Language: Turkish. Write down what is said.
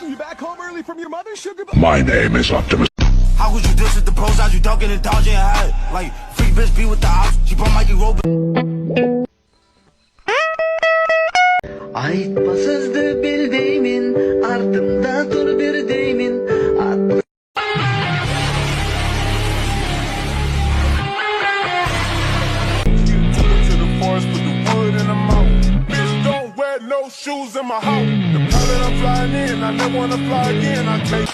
You back home early from your mother, sugar? My name is Optimus. How could you diss with the pros out? You ducking and dodging your head. Like, freak bitch be with the ops. She brought Mikey Robin. Ayıtmasızdı bir deyimin, ardımda dur bir deyimin. No shoes in my house. The pilot I'm flying in, I never wanna fly again. I take.